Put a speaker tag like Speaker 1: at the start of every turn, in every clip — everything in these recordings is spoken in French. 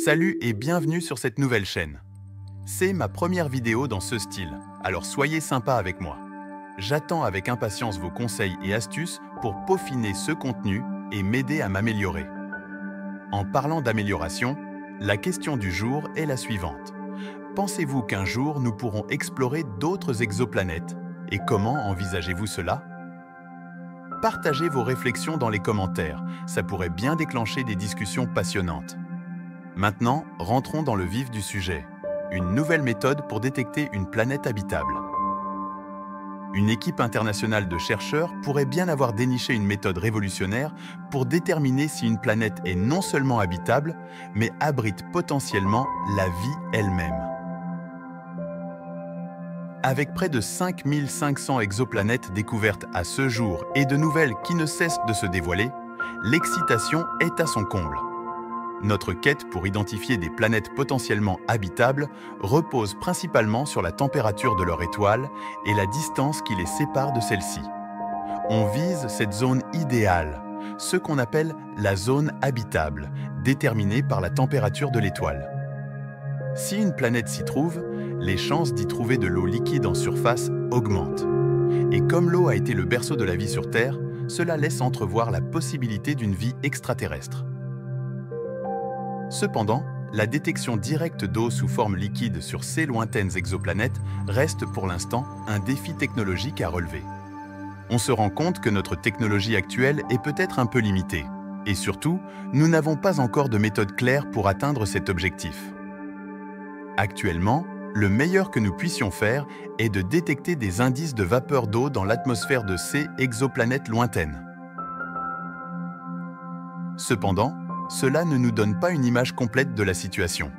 Speaker 1: Salut et bienvenue sur cette nouvelle chaîne. C'est ma première vidéo dans ce style, alors soyez sympa avec moi. J'attends avec impatience vos conseils et astuces pour peaufiner ce contenu et m'aider à m'améliorer. En parlant d'amélioration, la question du jour est la suivante. Pensez-vous qu'un jour nous pourrons explorer d'autres exoplanètes? Et comment envisagez-vous cela? Partagez vos réflexions dans les commentaires, ça pourrait bien déclencher des discussions passionnantes. Maintenant, rentrons dans le vif du sujet. Une nouvelle méthode pour détecter une planète habitable. Une équipe internationale de chercheurs pourrait bien avoir déniché une méthode révolutionnaire pour déterminer si une planète est non seulement habitable, mais abrite potentiellement la vie elle-même. Avec près de 5500 exoplanètes découvertes à ce jour et de nouvelles qui ne cessent de se dévoiler, l'excitation est à son comble. Notre quête pour identifier des planètes potentiellement habitables repose principalement sur la température de leur étoile et la distance qui les sépare de celle-ci. On vise cette zone idéale, ce qu'on appelle la zone habitable, déterminée par la température de l'étoile. Si une planète s'y trouve, les chances d'y trouver de l'eau liquide en surface augmentent. Et comme l'eau a été le berceau de la vie sur Terre, cela laisse entrevoir la possibilité d'une vie extraterrestre. Cependant, la détection directe d'eau sous forme liquide sur ces lointaines exoplanètes reste pour l'instant un défi technologique à relever. On se rend compte que notre technologie actuelle est peut-être un peu limitée. Et surtout, nous n'avons pas encore de méthode claire pour atteindre cet objectif. Actuellement, le meilleur que nous puissions faire est de détecter des indices de vapeur d'eau dans l'atmosphère de ces exoplanètes lointaines. Cependant, cela ne nous donne pas une image complète de la situation.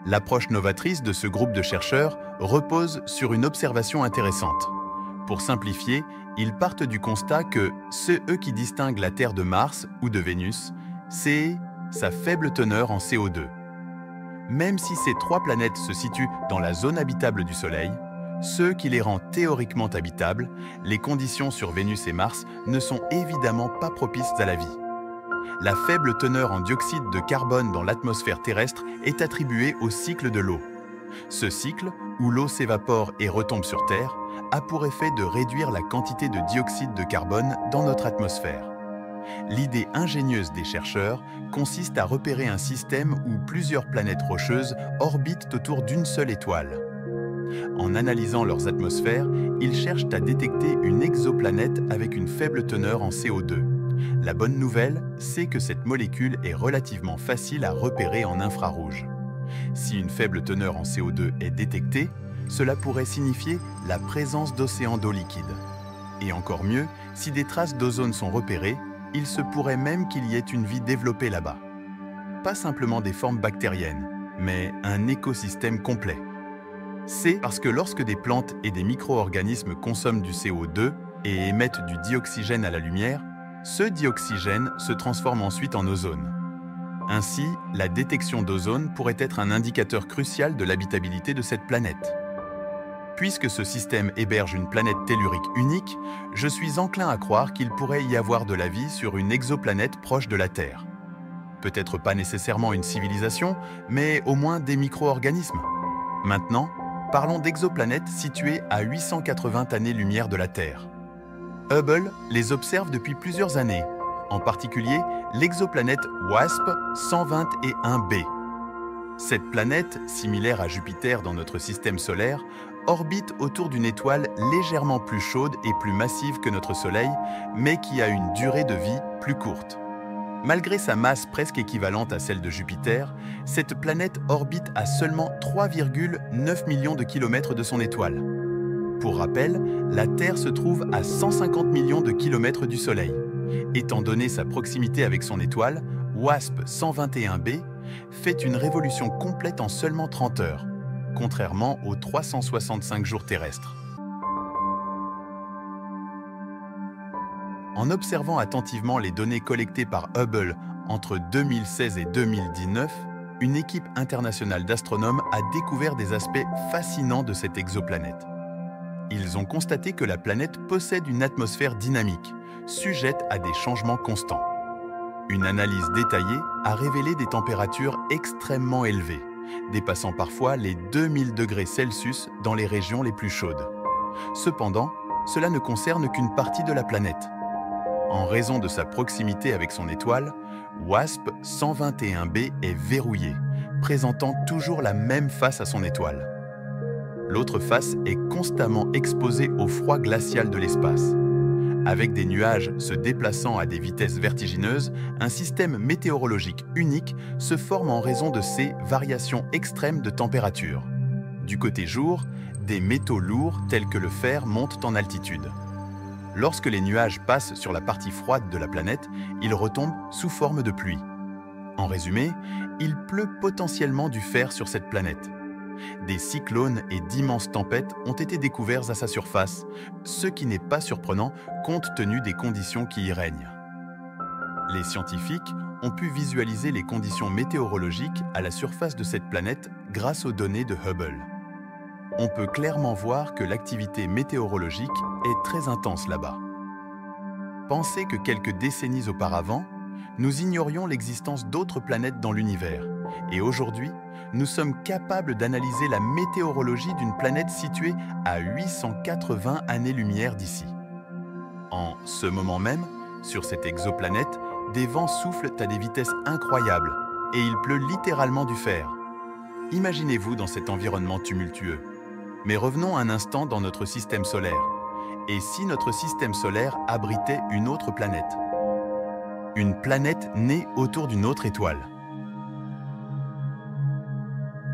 Speaker 1: L'approche novatrice de ce groupe de chercheurs repose sur une observation intéressante. Pour simplifier, ils partent du constat que eux qui distinguent la Terre de Mars ou de Vénus, c'est sa faible teneur en CO2. Même si ces trois planètes se situent dans la zone habitable du Soleil, ce qui les rend théoriquement habitables, les conditions sur Vénus et Mars ne sont évidemment pas propices à la vie. La faible teneur en dioxyde de carbone dans l'atmosphère terrestre est attribuée au cycle de l'eau. Ce cycle, où l'eau s'évapore et retombe sur Terre, a pour effet de réduire la quantité de dioxyde de carbone dans notre atmosphère. L'idée ingénieuse des chercheurs consiste à repérer un système où plusieurs planètes rocheuses orbitent autour d'une seule étoile. En analysant leurs atmosphères, ils cherchent à détecter une exoplanète avec une faible teneur en CO2. La bonne nouvelle, c'est que cette molécule est relativement facile à repérer en infrarouge. Si une faible teneur en CO2 est détectée, cela pourrait signifier la présence d'océans d'eau liquide. Et encore mieux, si des traces d'ozone sont repérées, il se pourrait même qu'il y ait une vie développée là-bas. Pas simplement des formes bactériennes, mais un écosystème complet. C'est parce que lorsque des plantes et des micro-organismes consomment du CO2 et émettent du dioxygène à la lumière, ce dioxygène se transforme ensuite en ozone. Ainsi, la détection d'ozone pourrait être un indicateur crucial de l'habitabilité de cette planète. Puisque ce système héberge une planète tellurique unique, je suis enclin à croire qu'il pourrait y avoir de la vie sur une exoplanète proche de la Terre. Peut-être pas nécessairement une civilisation, mais au moins des micro-organismes. Maintenant, parlons d'exoplanètes situées à 880 années-lumière de la Terre. Hubble les observe depuis plusieurs années, en particulier l'exoplanète WASP 121b. Cette planète, similaire à Jupiter dans notre système solaire, orbite autour d'une étoile légèrement plus chaude et plus massive que notre Soleil, mais qui a une durée de vie plus courte. Malgré sa masse presque équivalente à celle de Jupiter, cette planète orbite à seulement 3,9 millions de kilomètres de son étoile. Pour rappel, la Terre se trouve à 150 millions de kilomètres du Soleil. Étant donné sa proximité avec son étoile, WASP 121b fait une révolution complète en seulement 30 heures, contrairement aux 365 jours terrestres. En observant attentivement les données collectées par Hubble entre 2016 et 2019, une équipe internationale d'astronomes a découvert des aspects fascinants de cette exoplanète. Ils ont constaté que la planète possède une atmosphère dynamique, sujette à des changements constants. Une analyse détaillée a révélé des températures extrêmement élevées, dépassant parfois les 2000 degrés Celsius dans les régions les plus chaudes. Cependant, cela ne concerne qu'une partie de la planète. En raison de sa proximité avec son étoile, WASP 121b est verrouillé, présentant toujours la même face à son étoile. L'autre face est constamment exposée au froid glacial de l'espace. Avec des nuages se déplaçant à des vitesses vertigineuses, un système météorologique unique se forme en raison de ces variations extrêmes de température. Du côté jour, des métaux lourds tels que le fer montent en altitude. Lorsque les nuages passent sur la partie froide de la planète, ils retombent sous forme de pluie. En résumé, il pleut potentiellement du fer sur cette planète. Des cyclones et d'immenses tempêtes ont été découverts à sa surface, ce qui n'est pas surprenant compte tenu des conditions qui y règnent. Les scientifiques ont pu visualiser les conditions météorologiques à la surface de cette planète grâce aux données de Hubble. On peut clairement voir que l'activité météorologique est très intense là-bas. Pensez que quelques décennies auparavant, nous ignorions l'existence d'autres planètes dans l'univers, et aujourd'hui, nous sommes capables d'analyser la météorologie d'une planète située à 880 années-lumière d'ici. En ce moment même, sur cette exoplanète, des vents soufflent à des vitesses incroyables, et il pleut littéralement du fer. Imaginez-vous dans cet environnement tumultueux. Mais revenons un instant dans notre système solaire. Et si notre système solaire abritait une autre planète? Une planète née autour d'une autre étoile.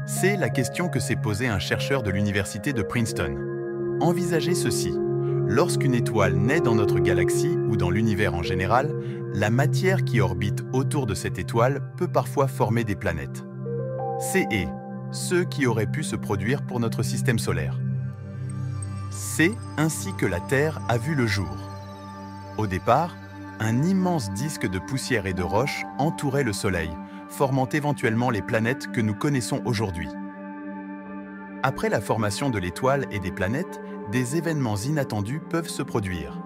Speaker 1: C'est la question que s'est posée un chercheur de l'université de Princeton. Envisagez ceci. Lorsqu'une étoile naît dans notre galaxie ou dans l'univers en général, la matière qui orbite autour de cette étoile peut parfois former des planètes. C'est ceux qui auraient pu se produire pour notre système solaire. C'est ainsi que la Terre a vu le jour. Au départ, un immense disque de poussière et de roches entourait le Soleil, formant éventuellement les planètes que nous connaissons aujourd'hui. Après la formation de l'étoile et des planètes, des événements inattendus peuvent se produire.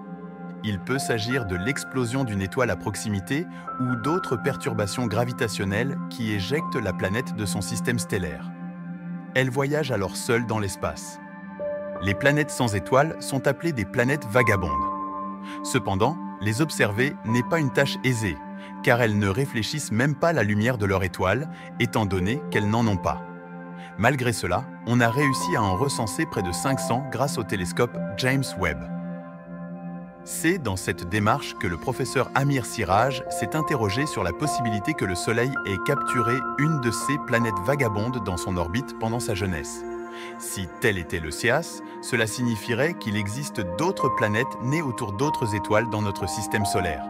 Speaker 1: Il peut s'agir de l'explosion d'une étoile à proximité ou d'autres perturbations gravitationnelles qui éjectent la planète de son système stellaire. Elle voyage alors seule dans l'espace. Les planètes sans étoiles sont appelées des planètes vagabondes. Cependant, les observer n'est pas une tâche aisée, car elles ne réfléchissent même pas la lumière de leur étoile, étant donné qu'elles n'en ont pas. Malgré cela, on a réussi à en recenser près de 500 grâce au télescope James Webb. C'est dans cette démarche que le professeur Amir Siraj s'est interrogé sur la possibilité que le Soleil ait capturé une de ces planètes vagabondes dans son orbite pendant sa jeunesse. Si tel était le cas, cela signifierait qu'il existe d'autres planètes nées autour d'autres étoiles dans notre système solaire.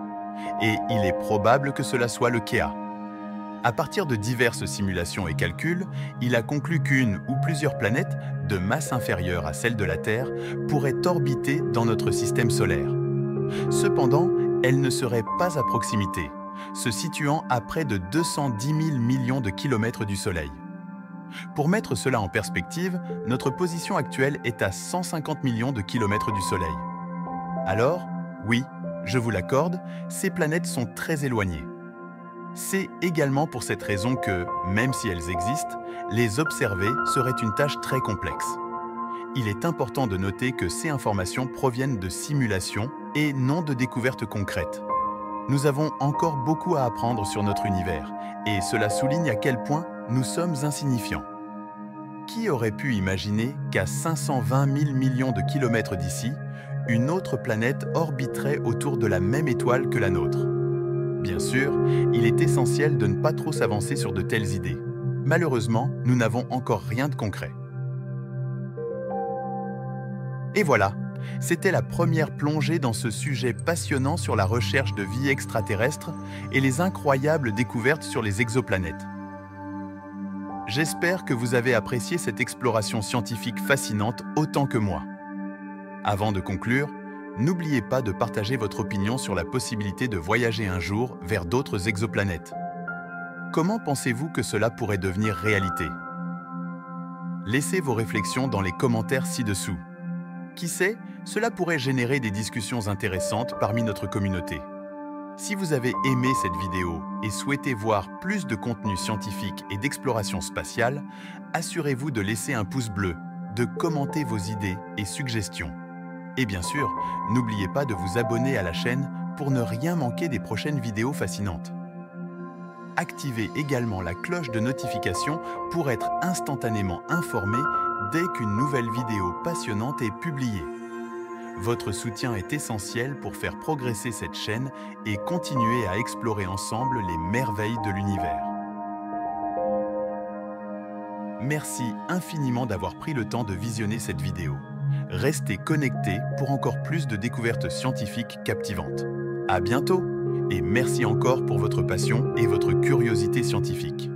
Speaker 1: Et il est probable que cela soit le cas. À partir de diverses simulations et calculs, il a conclu qu'une ou plusieurs planètes, de masse inférieure à celle de la Terre, pourraient orbiter dans notre système solaire. Cependant, elles ne seraient pas à proximité, se situant à près de 210 000 millions de kilomètres du Soleil. Pour mettre cela en perspective, notre position actuelle est à 150 millions de kilomètres du Soleil. Alors, oui, je vous l'accorde, ces planètes sont très éloignées. C'est également pour cette raison que, même si elles existent, les observer serait une tâche très complexe. Il est important de noter que ces informations proviennent de simulations et non de découvertes concrètes. Nous avons encore beaucoup à apprendre sur notre univers, et cela souligne à quel point nous sommes insignifiants. Qui aurait pu imaginer qu'à 520 000 millions de kilomètres d'ici, une autre planète orbiterait autour de la même étoile que la nôtre? Bien sûr, il est essentiel de ne pas trop s'avancer sur de telles idées. Malheureusement, nous n'avons encore rien de concret. Et voilà, c'était la première plongée dans ce sujet passionnant sur la recherche de vie extraterrestre et les incroyables découvertes sur les exoplanètes. J'espère que vous avez apprécié cette exploration scientifique fascinante autant que moi. Avant de conclure, n'oubliez pas de partager votre opinion sur la possibilité de voyager un jour vers d'autres exoplanètes. Comment pensez-vous que cela pourrait devenir réalité? Laissez vos réflexions dans les commentaires ci-dessous. Qui sait, cela pourrait générer des discussions intéressantes parmi notre communauté. Si vous avez aimé cette vidéo et souhaitez voir plus de contenu scientifique et d'exploration spatiale, assurez-vous de laisser un pouce bleu, de commenter vos idées et suggestions. Et bien sûr, n'oubliez pas de vous abonner à la chaîne pour ne rien manquer des prochaines vidéos fascinantes. Activez également la cloche de notification pour être instantanément informé dès qu'une nouvelle vidéo passionnante est publiée. Votre soutien est essentiel pour faire progresser cette chaîne et continuer à explorer ensemble les merveilles de l'univers. Merci infiniment d'avoir pris le temps de visionner cette vidéo. Restez connectés pour encore plus de découvertes scientifiques captivantes. À bientôt et merci encore pour votre passion et votre curiosité scientifique.